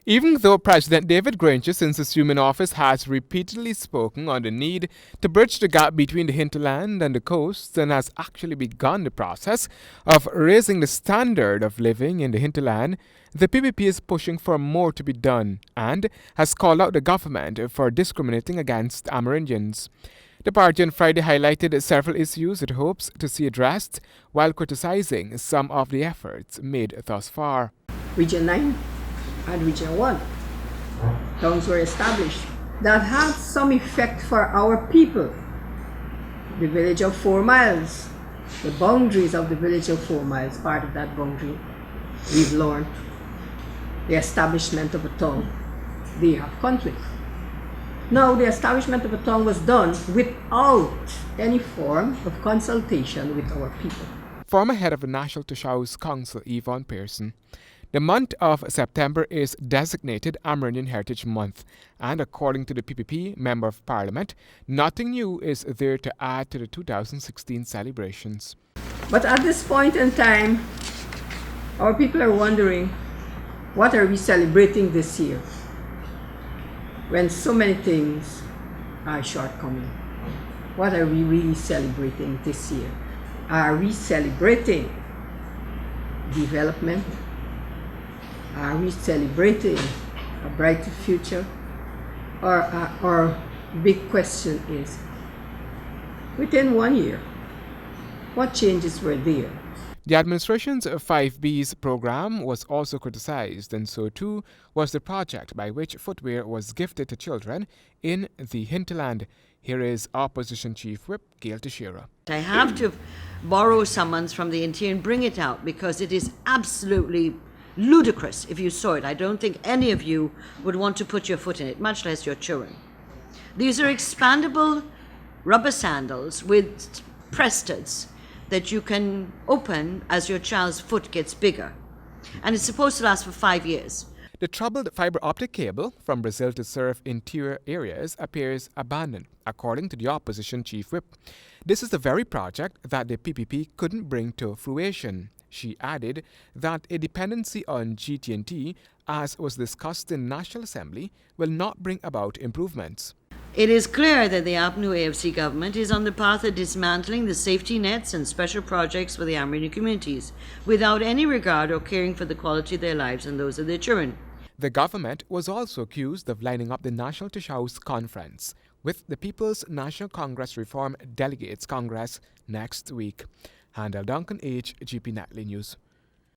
Even though President David Granger, since assuming office, has repeatedly spoken on the need to bridge the gap between the hinterland and the coast and has actually begun the process of raising the standard of living in the hinterland, the PPP is pushing for more to be done and has called out the government for discriminating against Amerindians. The party on Friday highlighted several issues it hopes to see addressed while criticizing some of the efforts made thus far. Region 9 and Region 1 towns were established that had some effect for our people. The village of 4 miles, the boundaries of the village of 4 miles, part of that boundary, we've learned the establishment of a town, they have conflict. Now, the establishment of a town was done without any form of consultation with our people. Former head of the National Toasho Council, Yvonne Pearson, the month of September is designated Amerindian Heritage Month, and according to the PPP Member of Parliament, nothing new is there to add to the 2016 celebrations. But at this point in time, our people are wondering, what are we celebrating this year? When so many things are shortcoming. What are we really celebrating this year? Are we celebrating development? Are we celebrating a brighter future? Or our big question is, within 1 year, what changes were there? The administration's 5Bs program was also criticized, and so too was the project by which footwear was gifted to children in the hinterland. Here is Opposition Chief Whip Gail Teixeira. I have to borrow someone's from the interior and bring it out because it is absolutely ludicrous if you saw it. I don't think any of you would want to put your foot in it, much less your children. These are expandable rubber sandals with press studs that you can open as your child's foot gets bigger. And it's supposed to last for 5 years. The troubled fiber optic cable from Brazil to serve interior areas appears abandoned, according to the opposition chief whip. This is the very project that the PPP couldn't bring to fruition. She added that a dependency on GT&T, as was discussed in National Assembly, will not bring about improvements. It is clear that the APNU AFC government is on the path of dismantling the safety nets and special projects for the Amerindian communities without any regard or caring for the quality of their lives and those of their children. The government was also accused of lining up the National Toasho Conference with the People's National Congress Reform Delegates Congress next week. Handel Duncan, HGP Nightly News.